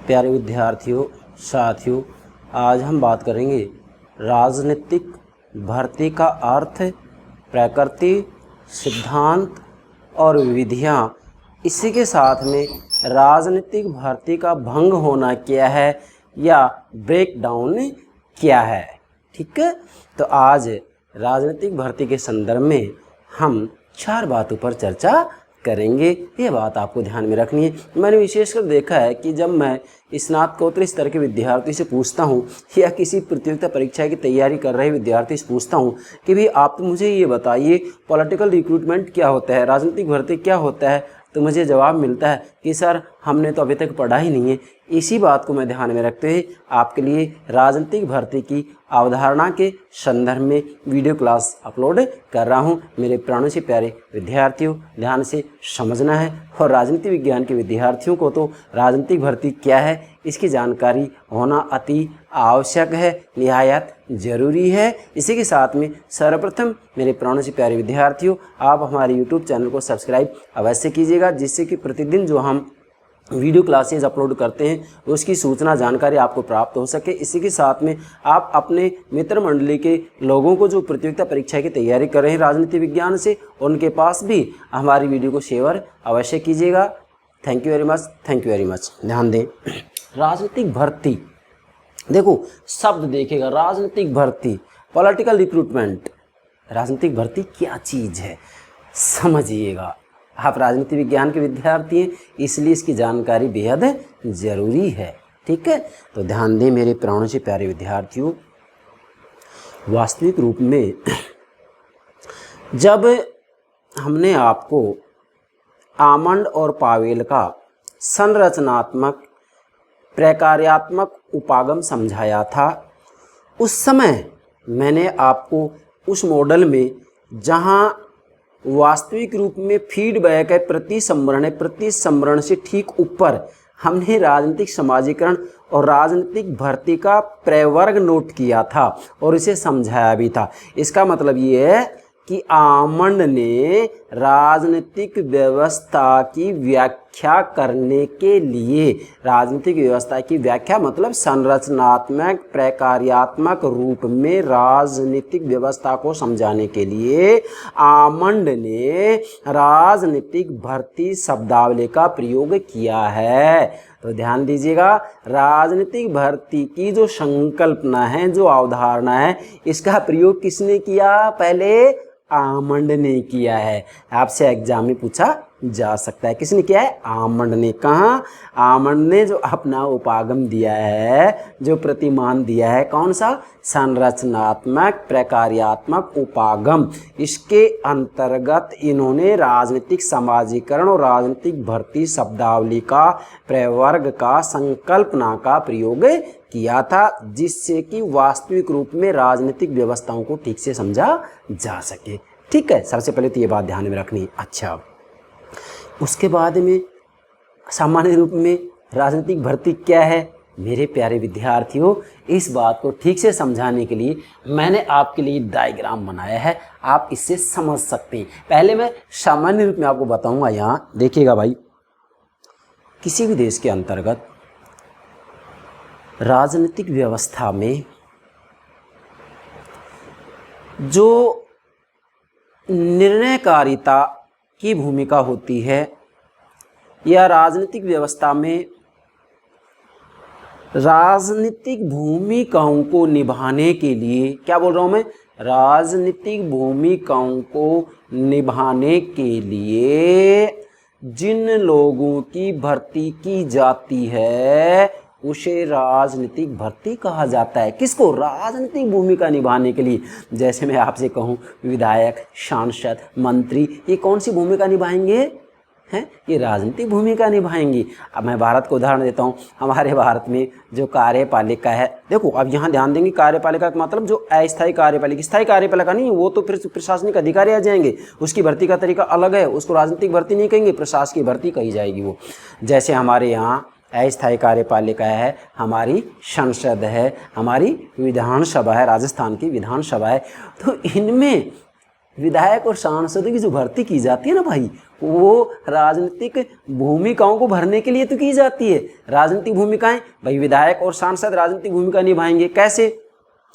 प्यारे विद्यार्थियों, साथियों, आज हम बात करेंगे राजनीतिक भर्ती का अर्थ, प्रकृति, सिद्धांत और विधियाँ। इसी के साथ में राजनीतिक भर्ती का भंग होना क्या है या ब्रेकडाउन क्या है। ठीक है, तो आज राजनीतिक भर्ती के संदर्भ में हम 4 बातों पर चर्चा करेंगे। ये बात आपको ध्यान में रखनी है। मैंने विशेषकर देखा है कि जब मैं स्नातकोत्तर स्तर के विद्यार्थी से पूछता हूँ या किसी प्रतियोगिता परीक्षा की तैयारी कर रहे विद्यार्थी से पूछता हूँ कि भाई आप मुझे ये बताइए पॉलिटिकल रिक्रूटमेंट क्या होता है, राजनीतिक भर्ती क्या होता है, तो मुझे जवाब मिलता है कि सर हमने तो अभी तक पढ़ा ही नहीं है। इसी बात को मैं ध्यान में रखते हुए आपके लिए राजनीतिक भर्ती की अवधारणा के संदर्भ में वीडियो क्लास अपलोड कर रहा हूं। मेरे प्राणों से प्यारे विद्यार्थियों, ध्यान से समझना है। और राजनीति विज्ञान के विद्यार्थियों को तो राजनीतिक भर्ती क्या है इसकी जानकारी होना अति आवश्यक है, निहायत जरूरी है। इसी के साथ में सर्वप्रथम मेरे प्राणों से प्यारे विद्यार्थियों, आप हमारे यूट्यूब चैनल को सब्सक्राइब अवश्य कीजिएगा, जिससे कि प्रतिदिन जो हम वीडियो क्लासेज अपलोड करते हैं उसकी सूचना जानकारी आपको प्राप्त हो सके। इसी के साथ में आप अपने मित्र मंडली के लोगों को जो प्रतियोगिता परीक्षा की तैयारी कर रहे हैं राजनीति विज्ञान से, उनके पास भी हमारी वीडियो को शेयर अवश्य कीजिएगा। Thank you very much, thank you very much. ध्यान दें, राजनीतिक भर्ती, देखो शब्द देखिएगा, राजनीतिक भर्ती, पॉलिटिकल रिक्रूटमेंट। राजनीतिक भर्ती क्या चीज़ है समझिएगा। आप राजनीति विज्ञान के विद्यार्थी हैं, इसलिए इसकी जानकारी बेहद ज़रूरी है। ठीक है, तो ध्यान दें मेरे प्राणों से प्यारे विद्यार्थियों, वास्तविक रूप में जब हमने आपको आमंड और पावेल का संरचनात्मक प्रकार्यात्मक उपागम समझाया था, उस समय मैंने आपको उस मॉडल में जहां वास्तविक रूप में फीडबैक है, प्रतिसंवरण है, प्रतिसंवरण से ठीक ऊपर हमने राजनीतिक समाजीकरण और राजनीतिक भर्ती का प्रवर्ग नोट किया था और इसे समझाया भी था। इसका मतलब ये है कि आमंड ने राजनीतिक व्यवस्था की व्याख्या करने के लिए, राजनीतिक व्यवस्था की व्याख्या मतलब संरचनात्मक प्रकार्यात्मक रूप में राजनीतिक व्यवस्था को समझाने के लिए आमंड ने राजनीतिक भर्ती शब्दावली का प्रयोग किया है। तो ध्यान दीजिएगा, राजनीतिक भर्ती की जो संकल्पना है, जो अवधारणा है, इसका प्रयोग किसने किया? पहले आमंड ने किया है। आपसे एग्जाम में पूछा जा सकता है किसने किया है? आमंड ने। कहाँ? आमंड ने जो अपना उपागम दिया है, जो प्रतिमान दिया है, कौन सा? संरचनात्मक प्रकार्यात्मक उपागम। इसके अंतर्गत इन्होंने राजनीतिक समाजीकरण और राजनीतिक भर्ती शब्दावली का प्रवर्ग का संकल्पना का प्रयोग किया था, जिससे कि वास्तविक रूप में राजनीतिक व्यवस्थाओं को ठीक से समझा जा सके। ठीक है, सबसे पहले तो ये बात ध्यान में रखनी। अच्छा, उसके बाद में सामान्य रूप में राजनीतिक भर्ती क्या है? मेरे प्यारे विद्यार्थियों, इस बात को ठीक से समझाने के लिए मैंने आपके लिए डायग्राम बनाया है, आप इससे समझ सकते हैं। पहले मैं सामान्य रूप में आपको बताऊंगा। यहाँ देखिएगा भाई, किसी भी देश के अंतर्गत राजनीतिक व्यवस्था में जो निर्णयकारिता की भूमिका होती है या राजनीतिक व्यवस्था में राजनीतिक भूमिकाओं को निभाने के लिए, क्या बोल रहा हूं मैं? राजनीतिक भूमिकाओं को निभाने के लिए जिन लोगों की भर्ती की जाती है उसे राजनीतिक भर्ती कहा जाता है। किसको? राजनीतिक भूमिका निभाने के लिए। जैसे मैं आपसे कहूं विधायक, सांसद, मंत्री, ये कौन सी भूमिका निभाएंगे? हैं, ये राजनीतिक भूमिका निभाएंगी। अब मैं भारत को उदाहरण देता हूँ। हमारे भारत में जो कार्यपालिका है, देखो अब यहाँ ध्यान देंगे, कार्यपालिका का मतलब जो अस्थायी कार्यपालिका, स्थायी कार्यपालिका नहीं, वो तो फिर प्रशासनिक अधिकारी आ जाएंगे, उसकी भर्ती का तरीका अलग है, उसको राजनीतिक भर्ती नहीं कहेंगे, प्रशासनिक भर्ती कही जाएगी वो। जैसे हमारे यहाँ अस्थायी कार्यपालिका है, हमारी संसद है, हमारी विधानसभा है, राजस्थान की विधानसभा है। तो इनमें विधायक और सांसदों की जो भर्ती की जाती है ना भाई, वो राजनीतिक भूमिकाओं को भरने के लिए तो की जाती है। राजनीतिक भूमिकाएं भाई, विधायक और सांसद राजनीतिक भूमिका निभाएंगे, कैसे?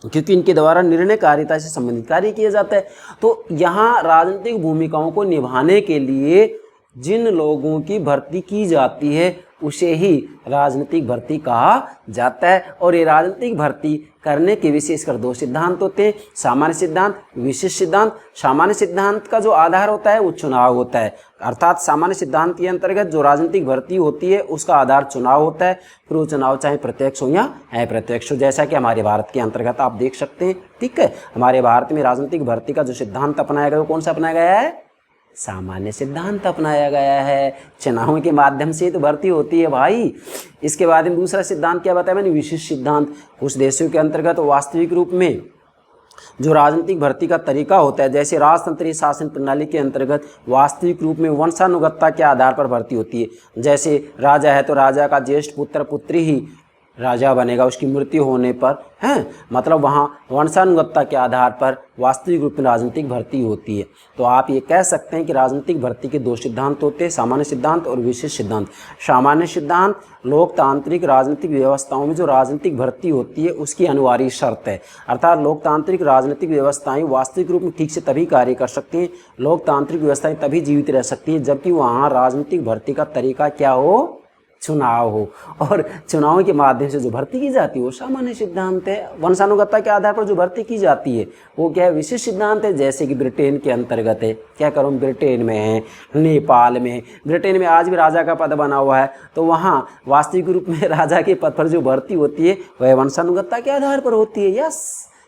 क्योंकि इनके द्वारा निर्णयकारिता से संबंधित कार्य किया जाता है। तो यहाँ राजनीतिक भूमिकाओं को निभाने के लिए जिन लोगों की भर्ती की जाती है उसे ही राजनीतिक भर्ती कहा जाता है। और ये राजनीतिक भर्ती करने के विशेषकर दो सिद्धांत होते हैं, सामान्य सिद्धांत, विशिष्ट सिद्धांत। सामान्य सिद्धांत का जो आधार होता है वो चुनाव होता है, अर्थात सामान्य सिद्धांत के अंतर्गत जो राजनीतिक भर्ती होती है उसका आधार चुनाव होता है। फिर वो चुनाव चाहे प्रत्यक्ष हो या अप्रत्यक्ष हो, जैसा कि हमारे भारत के अंतर्गत आप देख सकते हैं। ठीक है, हमारे भारत में राजनीतिक भर्ती का जो सिद्धांत अपनाया गया वो कौन सा अपनाया गया है? सामान्य सिद्धांत अपनाया गया है। चुनाव के माध्यम से तो भर्ती होती है भाई। इसके बाद में दूसरा सिद्धांत क्या बताया मैंने? विशिष्ट सिद्धांत। कुछ देशों के अंतर्गत वास्तविक रूप में जो राजनीतिक भर्ती का तरीका होता है, जैसे राजतंत्रीय शासन प्रणाली के अंतर्गत वास्तविक रूप में वंशानुगतता के आधार पर भर्ती होती है। जैसे राजा है तो राजा का ज्येष्ठ पुत्र पुत्री ही राजा बनेगा उसकी मृत्यु होने पर, हैं, मतलब वहाँ वंशानुगतता के आधार पर वास्तविक रूप में राजनीतिक भर्ती होती है। तो आप ये कह सकते हैं कि राजनीतिक भर्ती के दो सिद्धांत होते हैं, सामान्य सिद्धांत और विशिष्ट सिद्धांत। सामान्य सिद्धांत लोकतांत्रिक राजनीतिक व्यवस्थाओं में जो राजनीतिक भर्ती होती है उसकी अनिवार्य शर्त है, अर्थात लोकतांत्रिक राजनीतिक व्यवस्थाएं वास्तविक रूप में ठीक से तभी कार्य कर सकती हैं, लोकतांत्रिक व्यवस्थाएं तभी जीवित रह सकती हैं जबकि वहाँ राजनीतिक भर्ती का तरीका क्या हो? चुनाव हो। और चुनाव के माध्यम से जो भर्ती की जाती है वो सामान्य सिद्धांत है। वंशानुगतता के आधार पर जो भर्ती की जाती है वो क्या है? विशिष्ट सिद्धांत है। जैसे कि ब्रिटेन के अंतर्गत है, क्या करूँ, ब्रिटेन में है, नेपाल में, ब्रिटेन में आज भी राजा का पद बना हुआ है, तो वहाँ वास्तविक रूप में राजा के पद पर जो भर्ती होती है वह वंशानुगतता के आधार पर होती है। यस,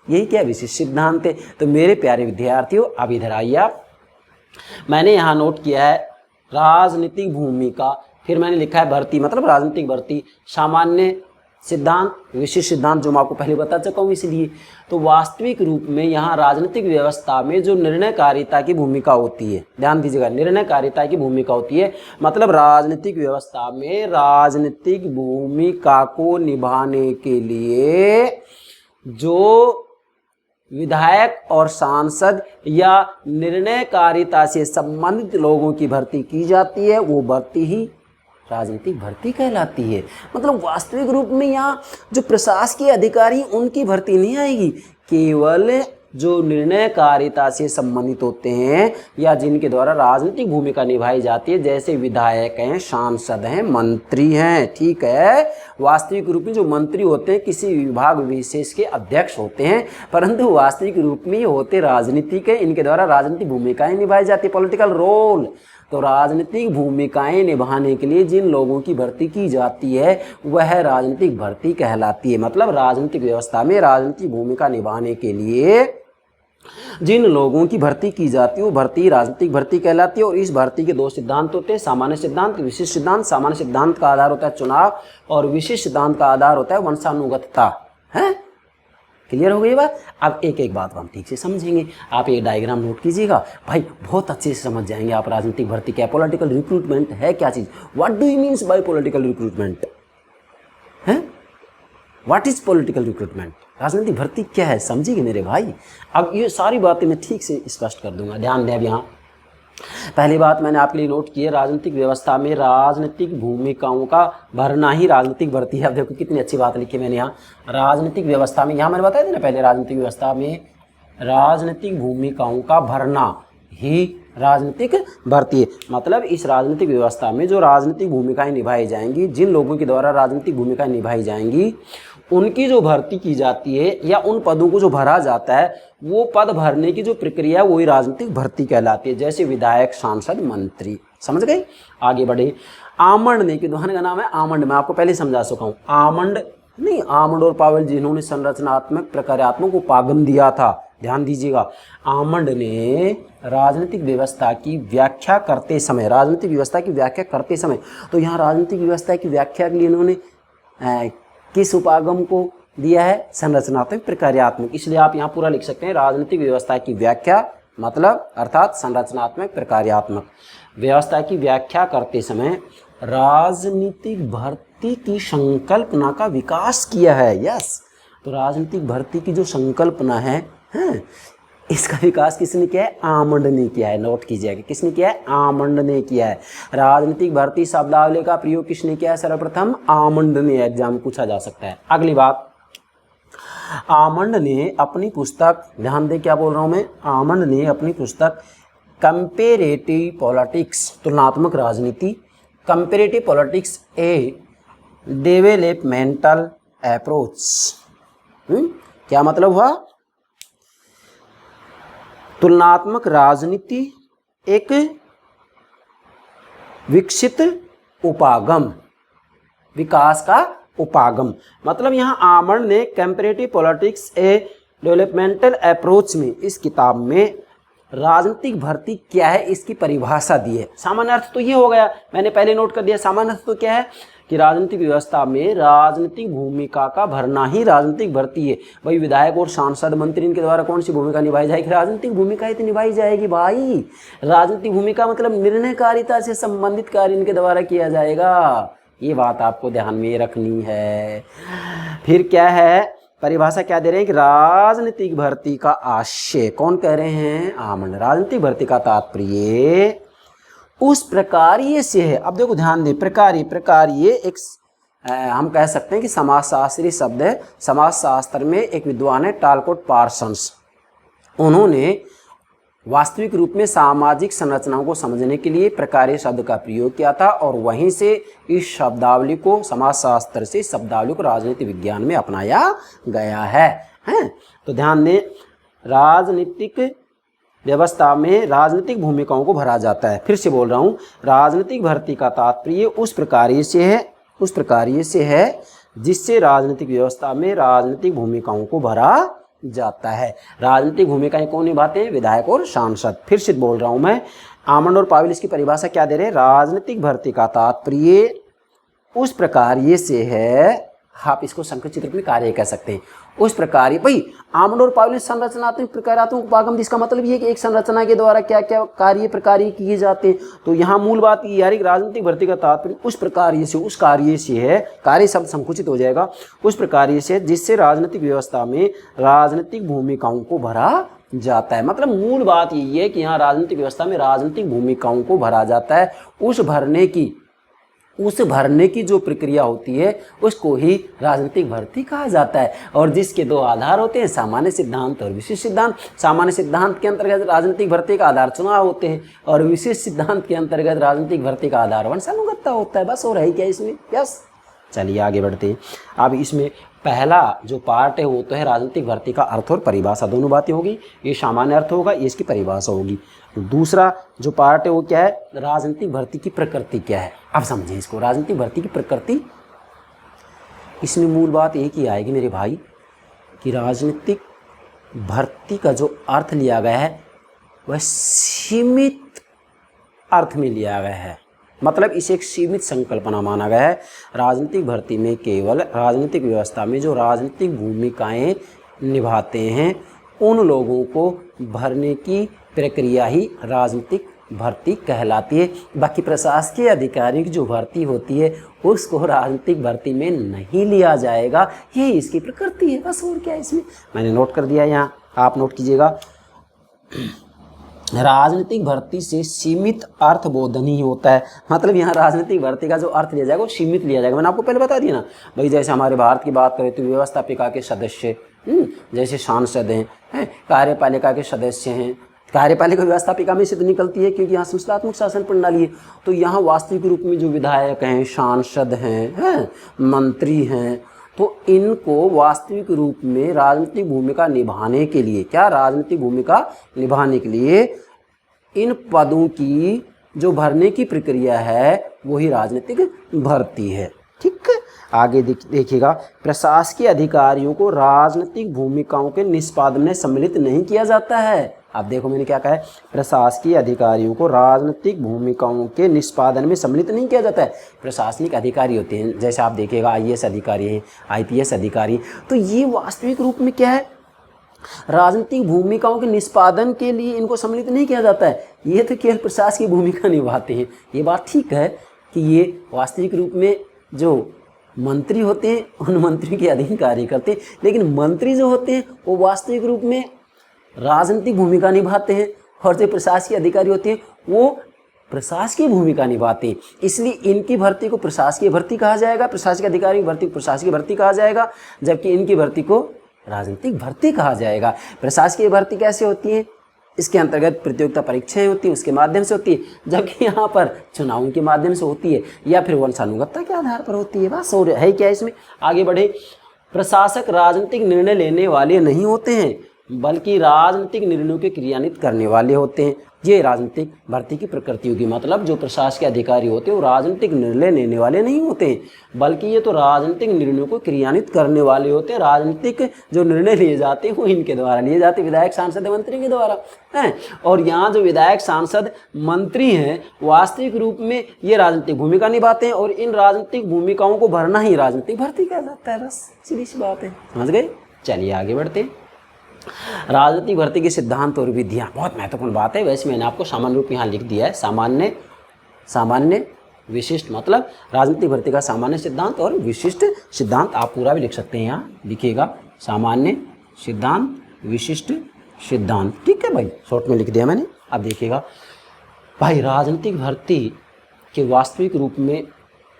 यही क्या विशिष्ट सिद्धांत है। तो मेरे प्यारे विद्यार्थियों, अब इधर आइए आप, मैंने यहाँ नोट किया है राजनीतिक भूमिका, फिर मैंने लिखा है भर्ती, मतलब राजनीतिक भर्ती, सामान्य सिद्धांत, विशिष्ट सिद्धांत, जो मैं आपको पहले बता चुका हूँ। इसलिए तो वास्तविक रूप में यहाँ राजनीतिक व्यवस्था में जो निर्णयकारिता की भूमिका होती है, ध्यान दीजिएगा, निर्णयकारिता की भूमिका होती है, मतलब राजनीतिक व्यवस्था में राजनीतिक भूमिका को निभाने के लिए जो विधायक और सांसद या निर्णयकारिता से संबंधित लोगों की भर्ती की जाती है वो भर्ती ही राजनीतिक भर्ती कहलाती है। मतलब वास्तविक रूप में यहाँ जो प्रशासकीय अधिकारी उनकी भर्ती नहीं आएगी, केवल जो निर्णयकारिता से संबंधित होते हैं या जिनके द्वारा राजनीतिक भूमिका निभाई जाती है, जैसे विधायक हैं, सांसद हैं, मंत्री हैं। ठीक है, वास्तविक रूप में जो मंत्री होते हैं किसी विभाग विशेष के अध्यक्ष होते हैं, परंतु वास्तविक रूप में ये होते राजनीतिक है, इनके द्वारा राजनीतिक भूमिकाएं निभाई जाती है, पॉलिटिकल रोल। तो राजनीतिक भूमिकाएं निभाने के लिए जिन लोगों की भर्ती की जाती है वह राजनीतिक भर्ती कहलाती है। मतलब राजनीतिक व्यवस्था में राजनीतिक भूमिका निभाने के लिए जिन लोगों की भर्ती की जाती है वो भर्ती राजनीतिक भर्ती कहलाती है। और इस भर्ती के दो सिद्धांत होते हैं, सामान्य सिद्धांत, विशिष्ट सिद्धांत। सामान्य सिद्धांत का आधार होता है चुनाव और विशिष्ट सिद्धांत का आधार होता है वंशानुगतता। है, क्लियर हो गई बात? अब एक एक बात हम ठीक से समझेंगे। आप ये डायग्राम नोट कीजिएगा भाई, बहुत अच्छे से समझ जाएंगे आप राजनीतिक भर्ती क्या, पॉलिटिकल रिक्रूटमेंट है क्या चीज़, what do you means by political recruitment है, व्हाट इज पॉलिटिकल रिक्रूटमेंट, राजनीतिक भर्ती क्या है, समझिए मेरे भाई। अब ये सारी बातें मैं ठीक से स्पष्ट कर दूंगा, ध्यान दें। अब यहाँ पहली बात मैंने आपके लिए नोट की है, राजनीतिक व्यवस्था में राजनीतिक भूमिकाओं का भरना ही राजनीतिक भर्ती है। अब देखो कितनी अच्छी बात लिखी मैंने यहाँ, राजनीतिक व्यवस्था में, यहाँ मैंने बताया था ना पहले, राजनीतिक व्यवस्था में राजनीतिक भूमिकाओं का भरना ही राजनीतिक भर्ती है। मतलब इस राजनीतिक व्यवस्था में जो राजनीतिक भूमिकाएं निभाई जाएंगी, जिन लोगों के द्वारा राजनीतिक भूमिकाएं निभाई जाएंगी, उनकी जो भर्ती की जाती है या उन पदों को जो भरा जाता है, वो पद भरने की जो प्रक्रिया है वही राजनीतिक भर्ती कहलाती है। जैसे विधायक, सांसद, मंत्री, समझ गए? आगे बढ़े। आमंड ने, कि दोहन का नाम है आमंड, मैं आपको पहले समझा चुका हूँ। आमंड नहीं, आमंड और पावेल जिन्होंने संरचनात्मक प्रक्रियात्मक उपागम दिया था, ध्यान दीजिएगा। आमंड ने राजनीतिक व्यवस्था की व्याख्या करते समय, राजनीतिक व्यवस्था की व्याख्या करते समय, तो यहाँ राजनीतिक व्यवस्था की व्याख्या के लिए इन्होंने किस उपागम को दिया है? संरचनात्मक प्रक्रियात्मक। इसलिए आप यहाँ पूरा लिख सकते हैं, राजनीतिक व्यवस्था की व्याख्या, मतलब अर्थात संरचनात्मक प्रक्रियात्मक। व्यवस्था की व्याख्या करते समय राजनीतिक भर्ती की संकल्पना का विकास किया है। यस, तो राजनीतिक भर्ती की जो संकल्पना है इसका विकास किसने किया है? आमंड ने किया है। नोट कीजिएगा, किसने किया है? आमंड ने किया है। राजनीतिक भर्ती शब्दावली का प्रयोग किसने किया है? सर्वप्रथम आमंड ने। एग्जाम में पूछा जा सकता है। अगली बात, आमंड ने अपनी पुस्तक, ध्यान दे क्या बोल रहा हूं मैं, आमंड ने अपनी पुस्तक कंपेरेटिव पॉलिटिक्स, तुलनात्मक राजनीति, कंपेरेटिव पॉलिटिक्स ए डेवलपमेंटल अप्रोच, क्या मतलब हुआ? तुलनात्मक राजनीति एक विकसित उपागम, विकास का उपागम। मतलब यहाँ आमंड ने कंपैरेटिव पॉलिटिक्स ए डेवलपमेंटल अप्रोच में, इस किताब में राजनीतिक भर्ती क्या है इसकी परिभाषा दी है। सामान्य अर्थ तो ये हो गया, मैंने पहले नोट कर दिया। सामान्य अर्थ तो क्या है कि राजनीतिक व्यवस्था में राजनीतिक भूमिका का भरना ही राजनीतिक भर्ती है। भाई विधायक और सांसद मंत्री इनके द्वारा कौन सी भूमिका निभाई जाएगी? राजनीतिक भूमिका ही तो निभाई जाएगी भाई। राजनीतिक भूमिका मतलब निर्णयकारिता से संबंधित कार्य इनके द्वारा किया जाएगा। ये बात आपको ध्यान में रखनी है। फिर क्या है, परिभाषा क्या दे रहे हैं कि राजनीतिक भर्ती का आशय, कौन कह रहे हैं? आमंड। राजनीतिक भर्ती का तात्पर्य उस प्रकार्य से है। अब देखो ध्यान दें, प्रकार्य, प्रकार्य एक हम कह सकते हैं कि समाजशास्त्री शब्द है। समाजशास्त्र में एक विद्वान है टालकोट पार्सन्स, उन्होंने वास्तविक रूप में सामाजिक संरचनाओं को समझने के लिए प्रकार्य शब्द का प्रयोग किया था और वहीं से इस शब्दावली को, समाजशास्त्र से शब्दावली को राजनीति विज्ञान में अपनाया गया है। तो ध्यान दें, राजनीतिक व्यवस्था में राजनीतिक भूमिकाओं को भरा जाता है। फिर से बोल रहा हूँ, राजनीतिक भर्ती का तात्पर्य उस प्रकार्य से है, उस प्रकार्य से है जिससे राजनीतिक व्यवस्था में राजनीतिक भूमिकाओं को भरा जाता है। राजनीतिक भूमिकाएं कौन निभाते हैं? विधायक और सांसद। फिर से बोल रहा हूं मैं, आमंड और पावेल इसकी परिभाषा क्या दे रहे हैं? राजनीतिक भर्ती का तात्पर्य उस प्रकार्य से है, आप इसको संकुचित रूप में कार्य कह सकते हैं, उस प्रकार। भाई आमंड और पावेल संरचनात्मक प्रकारात्मक उपागम, जिसका मतलब ये है कि एक संरचना के द्वारा क्या क्या कार्य प्रकार्य किए जाते हैं। तो यहाँ मूल बात ये यार, राजनीतिक भर्ती का तात्पर्य उस प्रकार्य से, उस कार्य से है, कार्य शब्द संकुचित हो जाएगा, उस प्रकार्य से जिससे राजनीतिक व्यवस्था में राजनीतिक भूमिकाओं को भरा जाता है। मतलब मूल बात यही है कि यहाँ राजनीतिक व्यवस्था में राजनीतिक भूमिकाओं को भरा जाता है। उस भरने की जो प्रक्रिया होती है उसको ही राजनीतिक भर्ती कहा जाता है। और जिसके दो आधार होते हैं, सामान्य सिद्धांत और विशेष सिद्धांत। सामान्य सिद्धांत के अंतर्गत राजनीतिक भर्ती का आधार चुनाव होते हैं और विशेष सिद्धांत के अंतर्गत राजनीतिक भर्ती का आधार वंशानुगतता होता है। बस, और है क्या इसमें? यस। चलिए आगे बढ़ते हैं। अब इसमें पहला जो पार्ट है वो तो है राजनीतिक भर्ती का अर्थ और परिभाषा, दोनों बातें होगी। ये सामान्य अर्थ होगा, ये इसकी परिभाषा होगी। दूसरा जो पार्ट है वो क्या है? राजनीतिक भर्ती की प्रकृति क्या है। अब समझें इसको, राजनीतिक भर्ती की प्रकृति। इसमें मूल बात एक ही आएगी मेरे भाई कि राजनीतिक भर्ती का जो अर्थ लिया गया है वह सीमित अर्थ में लिया गया है। मतलब इसे एक सीमित संकल्पना माना गया है। राजनीतिक भर्ती में केवल राजनीतिक व्यवस्था में जो राजनीतिक भूमिकाएं निभाते हैं उन लोगों को भरने की प्रक्रिया ही राजनीतिक भर्ती कहलाती है। बाकी प्रशासकीय अधिकारी की जो भर्ती होती है उसको राजनीतिक भर्ती में नहीं लिया जाएगा। ये इसकी प्रकृति है, बस। और क्या है इसमें? मैंने नोट कर दिया, यहाँ आप नोट कीजिएगा। राजनीतिक भर्ती से सीमित अर्थ बोधन ही होता है। मतलब यहाँ राजनीतिक भर्ती का जो अर्थ लिया जाएगा वो सीमित लिया जाएगा। मैंने आपको पहले बता दिया ना भाई, जैसे हमारे भारत की बात करें तो व्यवस्थापिका के सदस्य जैसे सांसद हैं, कार्यपालिका के सदस्य हैं। कार्यपालिका व्यवस्थापिका में से तो निकलती है क्योंकि यहाँ संस्थात्मक शासन प्रणाली है। तो यहाँ वास्तविक रूप में जो विधायक हैं, सांसद हैं, मंत्री हैं, तो इनको वास्तविक रूप में राजनीतिक भूमिका निभाने के लिए, क्या राजनीतिक भूमिका निभाने के लिए इन पदों की जो भरने की प्रक्रिया है वही राजनीतिक भर्ती है। ठीक है, आगे देखिएगा। प्रशासकीय अधिकारियों को राजनीतिक भूमिकाओं के निष्पादन में सम्मिलित नहीं किया जाता है। अब देखो मैंने क्या कहा है, प्रशासकीय अधिकारियों को राजनीतिक भूमिकाओं के निष्पादन में सम्मिलित नहीं किया जाता है। प्रशासनिक अधिकारी होते हैं, जैसे आप देखिएगा आईएएस अधिकारी हैं, आईपीएस अधिकारी, तो ये वास्तविक रूप में क्या है, राजनीतिक भूमिकाओं के निष्पादन के लिए इनको सम्मिलित नहीं किया जाता है। ये तो केवल प्रशासकीय भूमिका निभाते हैं। ये बात ठीक है कि ये वास्तविक रूप में जो मंत्री होते हैं उन मंत्रियों के अधीन कार्य करते हैं, लेकिन मंत्री जो होते हैं वो वास्तविक रूप में राजनीतिक भूमिका निभाते हैं और जो प्रशासकीय अधिकारी होते हैं वो प्रशासकीय भूमिका निभाते हैं। इसलिए इनकी भर्ती को प्रशासकीय भर्ती कहा जाएगा, प्रशासकीय अधिकारी की भर्ती को प्रशासकीय भर्ती कहा जाएगा, जबकि इनकी भर्ती को राजनीतिक भर्ती कहा जाएगा। प्रशासकीय भर्ती कैसे होती है? इसके अंतर्गत प्रतियोगिता परीक्षाएं होती हैं, उसके माध्यम से होती है, जबकि यहाँ पर चुनावों के माध्यम से होती है या फिर वंशानुगतता के आधार पर होती है। बस और है क्या इसमें? आगे बढ़े। प्रशासक राजनीतिक निर्णय लेने वाले नहीं होते हैं, बल्कि राजनीतिक निर्णयों के क्रियान्वित करने वाले होते हैं। ये राजनीतिक भर्ती की प्रकृति होगी। मतलब जो प्रशासकीय अधिकारी होते हैं वो राजनीतिक निर्णय लेने वाले नहीं होते हैं, बल्कि ये तो राजनीतिक निर्णयों को क्रियान्वित करने वाले होते हैं। राजनीतिक जो निर्णय लिए जाते हैं वो इनके द्वारा लिए जाते हैं, विधायक, सांसद, मंत्री के द्वारा हैं। और यहाँ जो विधायक, सांसद, मंत्री हैं वास्तविक रूप में ये राजनीतिक भूमिका निभाते हैं और इन राजनीतिक भूमिकाओं को भरना ही राजनीतिक भर्ती कहलाता है। बस सीधी सी बात है, समझ गए? चलिए आगे बढ़ते हैं। राजनीतिक भर्ती के सिद्धांत और विधियाँ बहुत महत्वपूर्ण बात है। वैसे मैंने आपको सामान्य रूप यहाँ लिख दिया है। सामान्य विशिष्ट, मतलब राजनीतिक भर्ती का सामान्य सिद्धांत और विशिष्ट सिद्धांत। आप पूरा भी लिख सकते हैं, यहाँ लिखिएगा सामान्य सिद्धांत, विशिष्ट सिद्धांत। ठीक है भाई, शॉर्ट में लिख दिया मैंने। अब देखिएगा भाई, राजनीतिक भर्ती के वास्तविक रूप में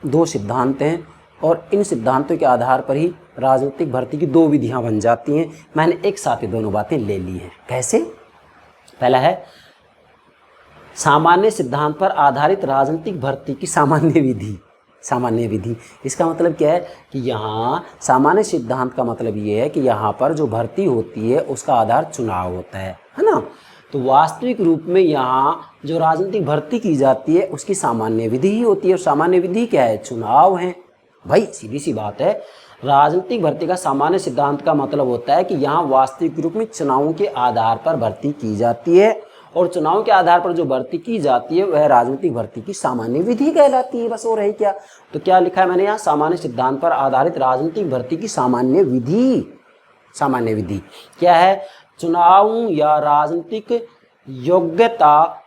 2 सिद्धांत हैं और इन सिद्धांतों के आधार पर ही राजनीतिक भर्ती की 2 विधियां बन जाती हैं। मैंने एक साथ ही दोनों बातें ले ली हैं। कैसे? पहला है सामान्य सिद्धांत पर आधारित राजनीतिक भर्ती की सामान्य विधि। इसका मतलब क्या है कि यहाँ सामान्य सिद्धांत का मतलब ये है कि यहाँ पर जो भर्ती होती है उसका आधार चुनाव होता है ना। तो वास्तविक रूप में यहाँ जो राजनीतिक भर्ती की जाती है उसकी सामान्य विधि ही होती है। और सामान्य विधि क्या है? चुनाव है भाई, सीधी सी बात है। राजनीतिक भर्ती का सामान्य सिद्धांत का मतलब होता है कि यहाँ वास्तविक रूप में चुनावों के आधार पर भर्ती की जाती है और चुनाव के आधार पर जो भर्ती की जाती है वह राजनीतिक भर्ती की सामान्य विधि कहलाती है। बस और है क्या? तो क्या लिखा है मैंने यहाँ? सामान्य सिद्धांत पर आधारित राजनीतिक भर्ती की सामान्य विधि क्या है? चुनाव या राजनीतिक योग्यता।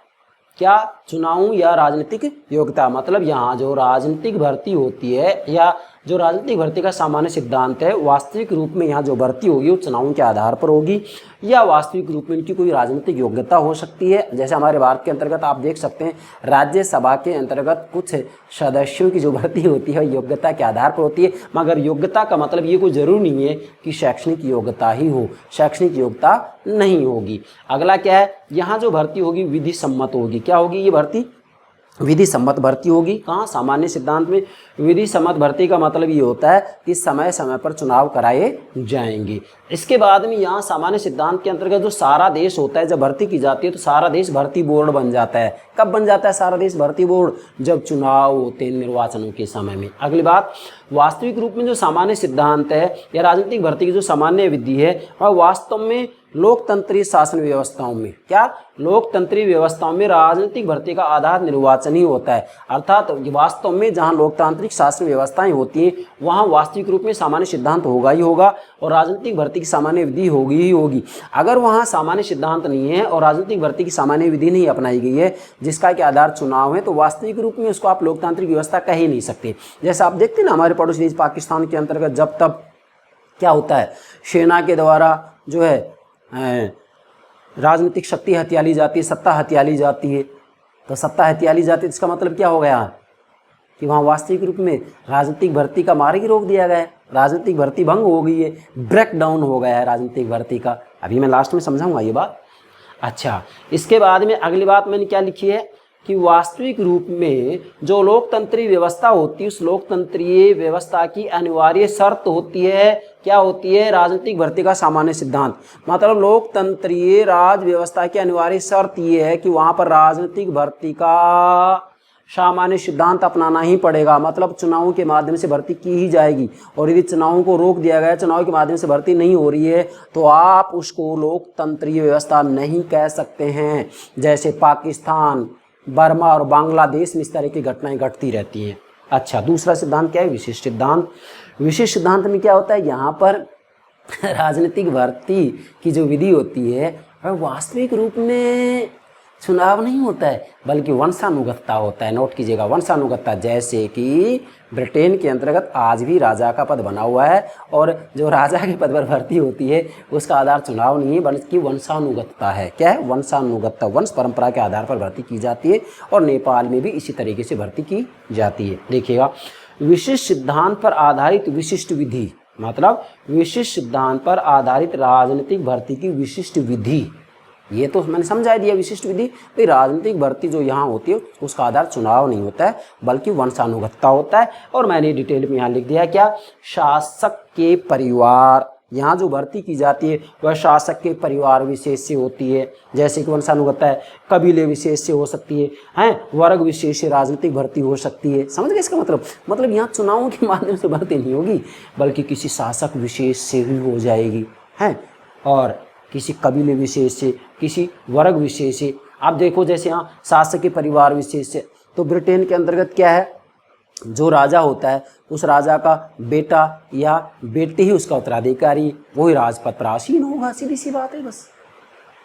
क्या? चुनाव या राजनीतिक योग्यता। मतलब यहाँ जो राजनीतिक भर्ती होती है या जो राजनीतिक भर्ती का सामान्य सिद्धांत है, वास्तविक रूप में यहाँ जो भर्ती होगी वो चुनावों के आधार पर होगी या वास्तविक रूप में इनकी कोई राजनीतिक योग्यता हो सकती है। जैसे हमारे भारत के अंतर्गत आप देख सकते हैं, राज्यसभा के अंतर्गत कुछ सदस्यों की जो भर्ती होती है योग्यता के आधार पर होती है, मगर योग्यता का मतलब ये कोई जरूरी नहीं है कि शैक्षणिक योग्यता ही हो, शैक्षणिक योग्यता नहीं होगी। अगला क्या है? यहाँ जो भर्ती होगी विधि सम्मत होगी। क्या होगी ये भर्ती? विधि सम्मत भर्ती होगी। कहाँ? सामान्य सिद्धांत में। विधि सम्मत भर्ती का मतलब ये होता है कि समय समय पर चुनाव कराए जाएंगे। इसके बाद में यहाँ सामान्य सिद्धांत के अंतर्गत जो सारा देश होता है, जब भर्ती की जाती है तो सारा देश भर्ती बोर्ड बन जाता है। कब बन जाता है सारा देश भर्ती बोर्ड? जब चुनाव होते हैं, निर्वाचनों के समय में। अगली बात, वास्तविक रूप में जो सामान्य सिद्धांत है या राजनीतिक भर्ती की जो सामान्य विधि है वह वास्तव में लोकतंत्रीय शासन व्यवस्थाओं में, क्या? लोकतंत्रीय व्यवस्थाओं में राजनीतिक भर्ती का आधार निर्वाचन ही होता है। अर्थात वास्तव में जहां लोकतांत्रिक शासन व्यवस्थाएं होती हैं वहां वास्तविक रूप में सामान्य सिद्धांत होगा ही होगा और राजनीतिक भर्ती की सामान्य विधि होगी ही होगी। अगर वहां सामान्य सिद्धांत नहीं है और राजनीतिक भर्ती की सामान्य विधि नहीं अपनाई गई है जिसका कि आधार चुनाव है, तो वास्तविक रूप में उसको आप लोकतांत्रिक व्यवस्था कह ही नहीं सकते। जैसा आप देखते हैं ना, हमारे पड़ोसी देश पाकिस्तान के अंतर्गत जब तब क्या होता है, सेना के द्वारा जो है राजनीतिक शक्ति हथियाली जाती है, सत्ता हथियाली जाती है। तो सत्ता हथियाली जाती है, इसका मतलब क्या हो गया कि वहाँ वास्तविक रूप में राजनीतिक भर्ती का मार्ग ही रोक दिया गया है, राजनीतिक भर्ती भंग हो गई है, ब्रेक डाउन हो गया है राजनीतिक भर्ती का। अभी मैं लास्ट में समझाऊंगा ये बात। अच्छा, इसके बाद में अगली बात मैंने क्या लिखी है कि वास्तविक रूप में जो लोकतंत्रीय व्यवस्था होती है उस लोकतंत्रीय व्यवस्था की अनिवार्य शर्त होती है, क्या होती है? राजनीतिक भर्ती का सामान्य सिद्धांत। मतलब लोकतंत्रीय राज व्यवस्था की अनिवार्य शर्त ये है कि वहां पर राजनीतिक भर्ती का सामान्य सिद्धांत अपनाना ही पड़ेगा। मतलब चुनावों के माध्यम से भर्ती की ही जाएगी और यदि चुनावों को रोक दिया गया, चुनाव के माध्यम से भर्ती नहीं हो रही है, तो आप उसको लोकतंत्रीय व्यवस्था नहीं कह सकते हैं। जैसे पाकिस्तान, बर्मा और बांग्लादेश में इस तरह की घटनाएं घटती रहती हैं। अच्छा, दूसरा सिद्धांत क्या है? विशिष्ट सिद्धांत। विशिष्ट सिद्धांत में क्या होता है? यहाँ पर राजनीतिक भर्ती की जो विधि होती है वह वास्तविक रूप में चुनाव नहीं होता है बल्कि वंशानुगतता होता है। नोट कीजिएगा, वंशानुगतता। जैसे कि ब्रिटेन के अंतर्गत आज भी राजा का पद बना हुआ है और जो राजा के पद पर भर्ती होती है उसका आधार चुनाव नहीं है बल्कि वंशानुगतता है। क्या है? वंशानुगतता। वंश परंपरा के आधार पर भर्ती की जाती है और नेपाल में भी इसी तरीके से भर्ती की जाती है। देखिएगा, विशिष्ट सिद्धांत पर आधारित विशिष्ट विधि, मतलब विशिष्ट सिद्धांत पर आधारित राजनीतिक भर्ती की विशिष्ट विधि। ये तो मैंने समझा दिया विशिष्ट विधि। भाई राजनीतिक भर्ती जो यहाँ होती है उसका आधार चुनाव नहीं होता है बल्कि वंशानुगतता होता है। और मैंने डिटेल में यहाँ लिख दिया क्या, शासक के परिवार। यहाँ जो भर्ती की जाती है वह शासक के परिवार विशेष से होती है। जैसे कि वंशानुगतता है, कबीले विशेष से हो सकती है, वर्ग विशेष से राजनीतिक भर्ती हो सकती है। समझ गए इसका मतलब यहाँ चुनावों के माध्यम से भर्ती नहीं होगी बल्कि किसी शासक विशेष से ही हो जाएगी है, और किसी कबीले विशेष से, किसी वर्ग विशेष से। आप देखो जैसे यहाँ शासक के परिवार विशेष से, तो ब्रिटेन के अंतर्गत क्या है, जो राजा होता है उस राजा का बेटा या बेटी ही उसका उत्तराधिकारी, वही राजपद पर आसीन होगा। सीधी सी बात है, बस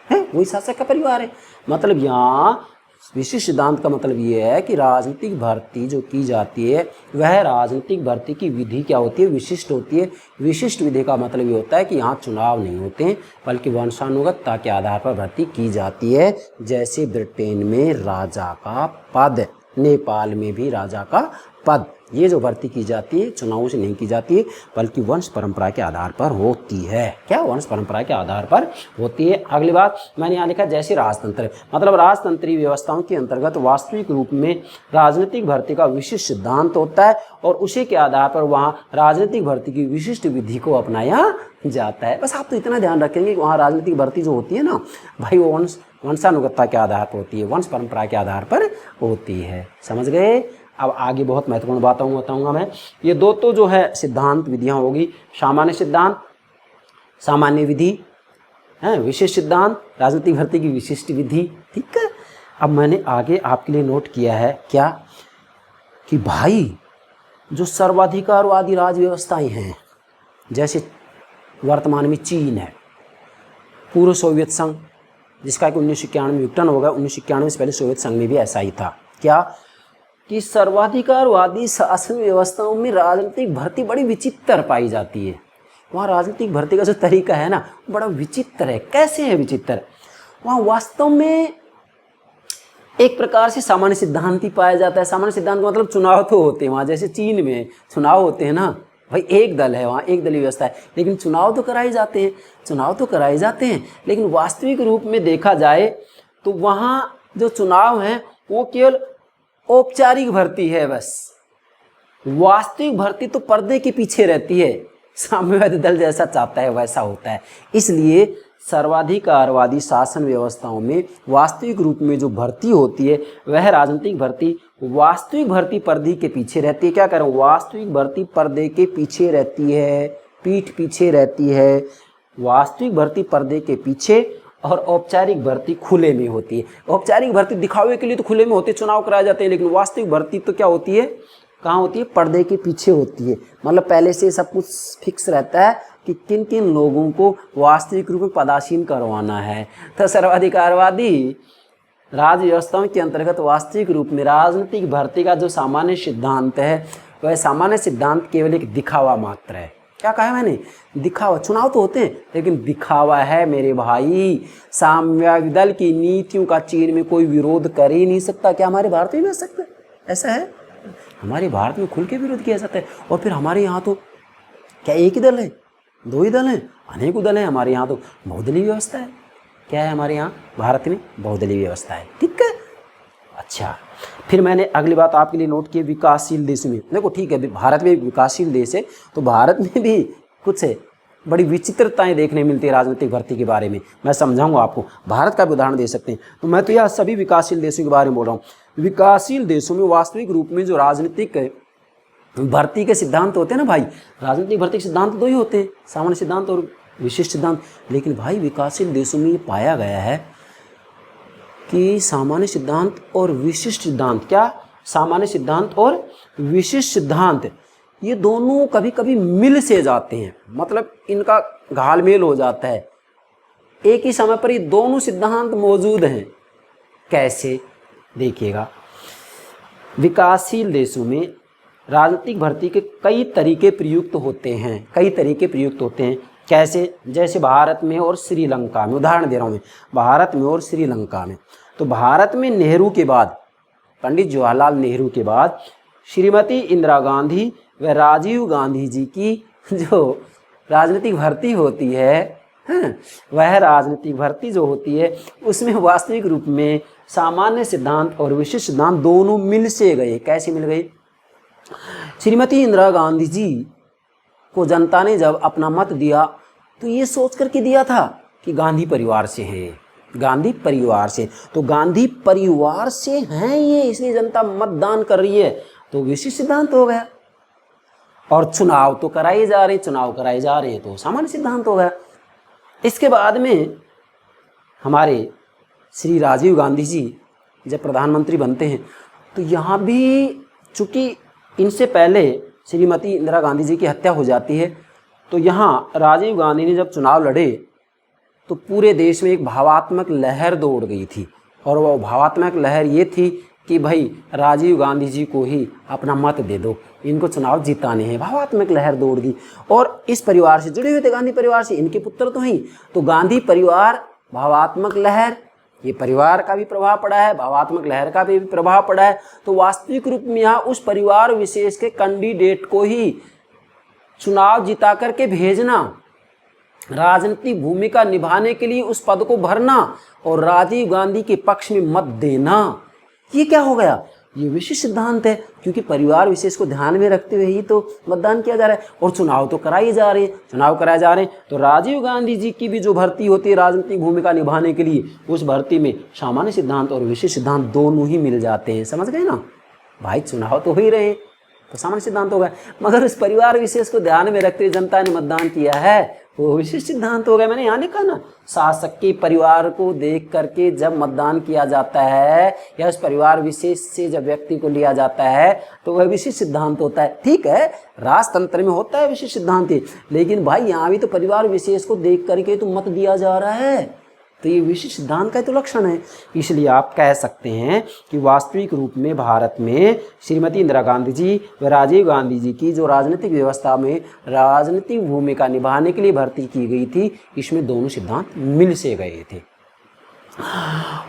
है, वही शासक का परिवार है। मतलब यहाँ विशिष्ट सिद्धांत का मतलब ये है कि राजनीतिक भर्ती जो की जाती है वह राजनीतिक भर्ती की विधि क्या होती है, विशिष्ट होती है। विशिष्ट विधि का मतलब ये होता है कि यहाँ चुनाव नहीं होते हैं बल्कि वंशानुगतता के आधार पर भर्ती की जाती है। जैसे ब्रिटेन में राजा का पद, नेपाल में भी राजा का पद। ये जो भर्ती की जाती है चुनावों से नहीं की जाती है बल्कि वंश परंपरा के आधार पर होती है। क्या? वंश परंपरा के आधार पर होती है। अगली बात मैंने यहाँ लिखा, जैसे राजतंत्र, मतलब राजतंत्रीय व्यवस्थाओं के अंतर्गत वास्तविक रूप में राजनीतिक भर्ती का विशिष्ट सिद्धांत होता है और उसी के आधार पर वहाँ राजनीतिक भर्ती की विशिष्ट विधि को अपनाया जाता है। बस आप तो इतना ध्यान रखेंगे कि वहाँ राजनीतिक भर्ती जो होती है ना भाई, वो वंशानुगतता के आधार पर होती है, वंश परंपरा के आधार पर होती है। समझ गए? अब आगे बहुत महत्वपूर्ण बातों बताऊंगा मैं। ये दो तो जो है सिद्धांत विधियां होगी, सामान्य सिद्धांत, सामान्य विधि है, विशिष्ट सिद्धांत, राजनीतिक भर्ती की विशिष्ट विधि। ठीक है। अब मैंने आगे आपके लिए नोट किया है क्या, कि भाई जो सर्वाधिकारवादी राज व्यवस्थाएं हैं, जैसे वर्तमान में चीन है, पूर्व सोवियत संघ जिसका कि 1991 में विघटन होगा, 1991 से पहले सोवियत संघ में भी ऐसा ही था। क्या कि सर्वाधिकारवादी शासन व्यवस्थाओं में राजनीतिक भर्ती बड़ी विचित्र पाई जाती है। वहाँ राजनीतिक भर्ती का जो तरीका है ना बड़ा विचित्र है। कैसे है विचित्र? वहाँ वास्तव में एक प्रकार से सामान्य सिद्धांत ही पाया जाता है। सामान्य सिद्धांत का मतलब चुनाव तो होते हैं वहाँ, जैसे चीन में चुनाव होते हैं ना भाई, एक दल है वहाँ, एक दलीय व्यवस्था है, लेकिन चुनाव तो कराए जाते हैं, चुनाव तो कराए जाते हैं। लेकिन वास्तविक रूप में देखा जाए तो वहाँ जो चुनाव है वो केवल औपचारिक भर्ती है बस। वास्तविक भर्ती तो पर्दे के पीछे रहती है, साम्यवादी दल जैसा चाहता है वैसा होता है। इसलिए सर्वाधिकारवादी शासन व्यवस्थाओं में वास्तविक रूप में जो भर्ती होती है वह राजनीतिक भर्ती, वास्तविक भर्ती पर्दे के पीछे रहती है। क्या करें? वास्तविक भर्ती पर्दे के पीछे रहती है, पीठ पीछे रहती है। वास्तविक भर्ती पर्दे के पीछे और औपचारिक भर्ती खुले में होती है। औपचारिक भर्ती दिखावे के लिए तो खुले में होती है, चुनाव कराए जाते हैं, लेकिन वास्तविक भर्ती तो क्या होती है, कहाँ होती है? पर्दे के पीछे होती है। मतलब पहले से सब कुछ फिक्स रहता है कि किन किन लोगों को वास्तविक रूप में पदासीन करवाना है। तो सर्वाधिकारवादी राज व्यवस्थाओं के अंतर्गत वास्तविक रूप में राजनीतिक भर्ती का जो सामान्य सिद्धांत है वह सामान्य सिद्धांत केवल एक दिखावा मात्र है। क्या कहा है मैंने? दिखावा। चुनाव तो होते हैं लेकिन दिखावा है मेरे भाई। साम्यवादी दल की नीतियों का चीन में कोई विरोध कर ही नहीं सकता। क्या हमारे भारत में भी हो सकता है? ऐसा है, हमारे भारत में खुल के विरोध किया जाता है। और फिर हमारे यहाँ तो क्या एक ही दल है, दो ही दल हैं, अनेकों दल हैं। हमारे यहाँ तो बहुदलीय व्यवस्था है। क्या है हमारे यहाँ भारत में? बहुदलीय व्यवस्था है। ठीक है। अच्छा, फिर मैंने अगली बात आपके लिए नोट की, विकासशील देशों में। देखो ठीक है, भारत में विकासशील देश है तो भारत में भी कुछ बड़ी विचित्रताएं देखने मिलती है राजनीतिक भर्ती के बारे में। मैं समझाऊंगा आपको, भारत का भी उदाहरण दे सकते हैं। तो मैं तो यह सभी विकासशील देशों के बारे में बोल रहा हूँ। विकासशील देशों में वास्तविक रूप में जो राजनीतिक भर्ती के सिद्धांत होते हैं ना भाई, राजनीतिक भर्ती के सिद्धांत दो ही होते हैं, सामान्य सिद्धांत और विशिष्ट सिद्धांत। लेकिन भाई विकासशील देशों में ये पाया गया है कि सामान्य सिद्धांत और विशिष्ट सिद्धांत, क्या सामान्य सिद्धांत और विशिष्ट सिद्धांत, ये दोनों कभी कभी मिल से जाते हैं। मतलब इनका घालमेल हो जाता है। एक ही समय पर ये दोनों सिद्धांत मौजूद हैं। कैसे, देखिएगा। विकासशील देशों में राजनीतिक भर्ती के कई तरीके प्रयुक्त होते हैं, कैसे? जैसे भारत में और श्रीलंका में, उदाहरण दे रहा हूँ मैं, भारत में और श्रीलंका में। तो भारत में नेहरू के बाद, पंडित जवाहरलाल नेहरू के बाद श्रीमती इंदिरा गांधी व राजीव गांधी जी की जो राजनीतिक भर्ती होती है, वह राजनीतिक भर्ती जो होती है उसमें वास्तविक रूप में सामान्य सिद्धांत और विशिष्ट सिद्धांत दोनों मिल से गए। कैसे मिल गए? श्रीमती इंदिरा गांधी जी को जनता ने जब अपना मत दिया तो ये सोच करके दिया था कि गांधी परिवार से हैं, गांधी परिवार से, तो गांधी परिवार से हैं ये, इसलिए जनता मतदान कर रही है, तो विशिष्ट सिद्धांत हो गया। और चुनाव तो कराए जा रहे हैं, तो सामान्य सिद्धांत हो गया। इसके बाद में हमारे श्री राजीव गांधी जी जब प्रधानमंत्री बनते हैं तो यहाँ भी चूँकि इनसे पहले श्रीमती इंदिरा गांधी जी की हत्या हो जाती है, तो यहाँ राजीव गांधी ने जब चुनाव लड़े तो पूरे देश में एक भावात्मक लहर दौड़ गई थी, और वो भावात्मक लहर ये थी कि भाई राजीव गांधी जी को ही अपना मत दे दो, इनको चुनाव जिताने हैं। भावात्मक लहर दौड़ गई, और इस परिवार से जुड़े हुए थे, गांधी परिवार से, इनके पुत्र तो हैं। तो गांधी परिवार, भावात्मक लहर, ये परिवार का भी प्रभाव पड़ा है, भावात्मक लहर का भी प्रभाव पड़ा है। तो वास्तविक रूप में यहाँ उस परिवार विशेष के कैंडिडेट को ही चुनाव जिता करके भेजना, राजनीतिक भूमिका निभाने के लिए उस पद को भरना और राजीव गांधी के पक्ष में मत देना, ये क्या हो गया? ये विशिष्ट सिद्धांत है, क्योंकि परिवार विशेष को ध्यान में रखते हुए ही तो मतदान किया जा रहा है, और चुनाव तो कराए जा रहे हैं। तो राजीव गांधी जी की भी जो भर्ती होती है राजनीतिक भूमिका निभाने के लिए, उस भर्ती में सामान्य सिद्धांत और विशिष्ट सिद्धांत दोनों ही मिल जाते हैं। समझ गए ना भाई? चुनाव तो हो ही रहे, तो सामान्य सिद्धांत हो गया, मगर उस परिवार विशेष को ध्यान में रखते हुए जनता ने मतदान किया है, वो विशिष्ट सिद्धांत हो गया। मैंने यहाँ लिखा ना, शासक के परिवार को देख करके जब मतदान किया जाता है या उस परिवार विशेष से जब व्यक्ति को लिया जाता है तो वह विशिष्ट सिद्धांत होता है। ठीक है, राजतंत्र में होता है विशिष्ट सिद्धांत, लेकिन भाई यहाँ भी तो परिवार विशेष को देख करके तो मत दिया जा रहा है, तो ये विशिष्ट सिद्धांत का तो लक्षण है। इसलिए आप कह सकते हैं कि वास्तविक रूप में भारत में श्रीमती इंदिरा गांधी जी व राजीव गांधी जी की जो राजनीतिक व्यवस्था में राजनीतिक भूमिका निभाने के लिए भर्ती की गई थी, इसमें दोनों सिद्धांत मिल से गए थे।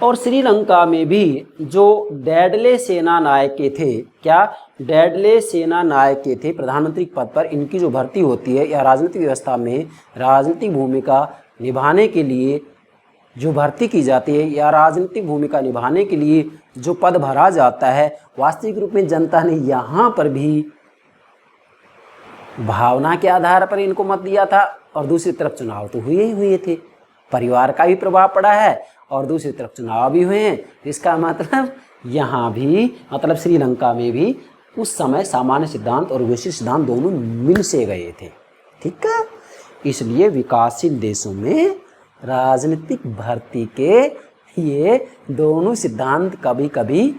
और श्रीलंका में भी जो डैडले सेना नायक के थे, क्या डैडले सेना नायक के थे प्रधानमंत्री पद पर, इनकी जो भर्ती होती है या राजनीतिक व्यवस्था में राजनीतिक भूमिका निभाने के लिए जो भर्ती की जाती है या राजनीतिक भूमिका निभाने के लिए जो पद भरा जाता है, वास्तविक रूप में जनता ने यहाँ पर भी भावना के आधार पर इनको मत दिया था, और दूसरी तरफ चुनाव तो हुए थे, परिवार का भी प्रभाव पड़ा है और दूसरी तरफ चुनाव भी हुए हैं। इसका मतलब यहाँ भी, मतलब श्रीलंका में भी उस समय सामान्य सिद्धांत और विशिष्ट सिद्धांत दोनों मिल से गए थे। ठीक है, इसलिए विकासशील देशों में राजनीतिक भर्ती के ये दोनों सिद्धांत कभी कभी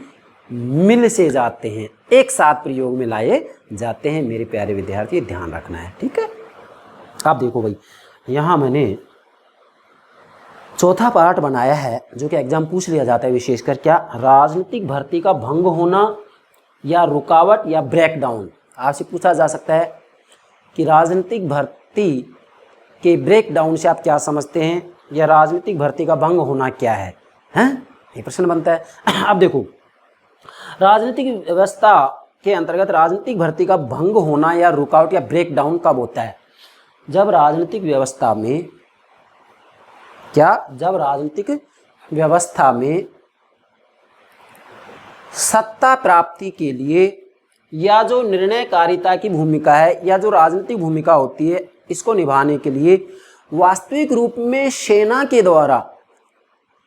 मिल से जाते हैं, एक साथ प्रयोग में लाए जाते हैं। मेरे प्यारे विद्यार्थी, ध्यान रखना है। ठीक है, आप देखो भाई, यहाँ मैंने चौथा पार्ट बनाया है जो कि एग्जाम पूछ लिया जाता है विशेषकर, क्या राजनीतिक भर्ती का भंग होना या रुकावट या ब्रेकडाउन। आपसे पूछा जा सकता है कि राजनीतिक भर्ती के ब्रेकडाउन से आप क्या समझते हैं, या राजनीतिक भर्ती का भंग होना क्या है, ये प्रश्न बनता है। अब देखो, राजनीतिक व्यवस्था के अंतर्गत राजनीतिक भर्ती का भंग होना या रुकावट या ब्रेकडाउन कब होता है? जब राजनीतिक व्यवस्था में जब राजनीतिक व्यवस्था में सत्ता प्राप्ति के लिए या जो निर्णयकारिता की भूमिका है या जो राजनीतिक भूमिका होती है, इसको निभाने के लिए वास्तविक रूप में सेना के द्वारा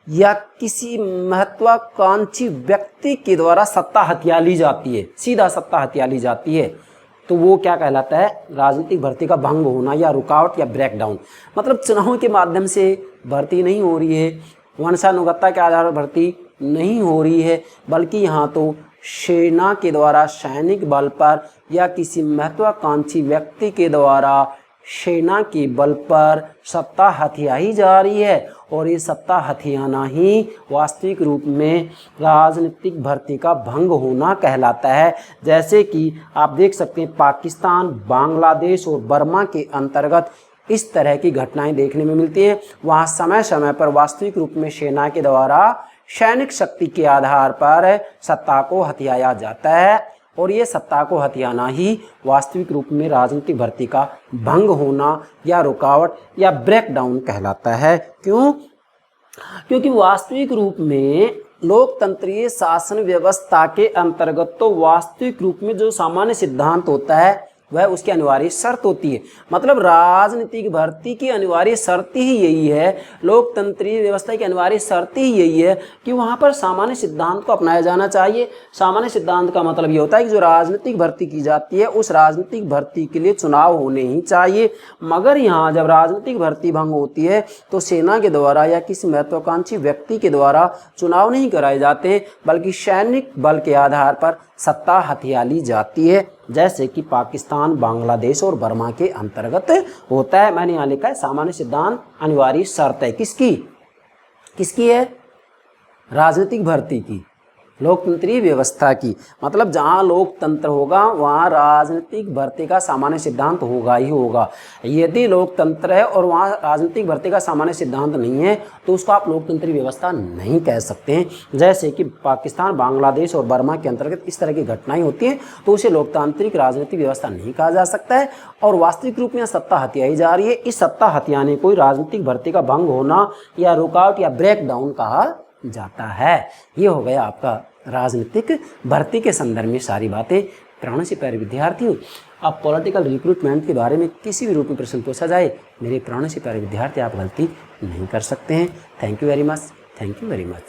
या किसी महत्वाकांक्षी व्यक्ति के द्वारा सत्ता हथिया ली जाती है, सीधा सत्ता हथिया ली जाती है, तो वो क्या कहलाता है? राजनीतिक भर्ती का भंग होना या रुकावट या ब्रेकडाउन। मतलब चुनाव के माध्यम से भर्ती नहीं हो रही है, वंशानुगतता के आधार पर भर्ती नहीं हो रही है, बल्कि यहाँ तो सेना के द्वारा सैनिक बल पर या किसी महत्वाकांक्षी व्यक्ति के द्वारा सेना के बल पर सत्ता हथियाई जा रही है और ये सत्ता हथियाना ही वास्तविक रूप में राजनीतिक भर्ती का भंग होना कहलाता है। जैसे कि आप देख सकते हैं पाकिस्तान, बांग्लादेश और बर्मा के अंतर्गत इस तरह की घटनाएं देखने में मिलती हैं। वहाँ समय समय पर वास्तविक रूप में सेना के द्वारा सैनिक शक्ति के आधार पर सत्ता को हथियाया जाता है और ये सत्ता को हथियाना ही वास्तविक रूप में राजनीतिक भर्ती का भंग होना या रुकावट या ब्रेकडाउन कहलाता है। क्यों? क्योंकि वास्तविक रूप में लोकतंत्रीय शासन व्यवस्था के अंतर्गत तो वास्तविक रूप में जो सामान्य सिद्धांत होता है वह उसकी अनिवार्य शर्त होती है। मतलब राजनीतिक भर्ती की अनिवार्य शर्त ही यही है, लोकतंत्रीय व्यवस्था की अनिवार्य शर्त ही यही है कि वहाँ पर सामान्य सिद्धांत को अपनाया जाना चाहिए। सामान्य सिद्धांत का मतलब ये होता है कि जो राजनीतिक भर्ती की जाती है उस राजनीतिक भर्ती के लिए चुनाव होने ही चाहिए। मगर यहाँ जब राजनीतिक भर्ती भंग होती है तो सेना के द्वारा या किसी महत्वाकांक्षी व्यक्ति के द्वारा चुनाव नहीं कराए जाते, बल्कि सैनिक बल के आधार पर सत्ता हथिया ली जाती है, जैसे कि पाकिस्तान, बांग्लादेश और बर्मा के अंतर्गत होता है। मैंने यहाँ लिखा है सामान्य सिद्धांत अनिवार्य शर्त है। किसकी? किसकी है? राजनीतिक भर्ती की, लोकतंत्रीय व्यवस्था की। मतलब जहाँ लोकतंत्र होगा वहाँ राजनीतिक भर्ती का सामान्य सिद्धांत होगा ही होगा। यदि लोकतंत्र है और वहाँ राजनीतिक भर्ती का सामान्य सिद्धांत नहीं है तो उसको आप लोकतंत्रीय व्यवस्था नहीं कह सकते हैं। जैसे कि पाकिस्तान, बांग्लादेश और बर्मा के अंतर्गत इस तरह की घटनाएं होती हैं तो उसे लोकतांत्रिक राजनीतिक व्यवस्था नहीं कहा जा सकता है और वास्तविक रूप में सत्ता हथियाई जा रही है। इस सत्ता हथियाने को राजनीतिक भर्ती का भंग होना या रुकावट या ब्रेकडाउन कहा जाता है। ये हो गया आपका राजनीतिक भर्ती के संदर्भ में सारी बातें। प्राणों से प्यारे विद्यार्थियों, आप पॉलिटिकल रिक्रूटमेंट के बारे में किसी भी रूप में प्रश्न पूछा जाए, मेरे प्राणों से प्यारे विद्यार्थी आप गलती नहीं कर सकते हैं। Thank you very much. Thank you very much.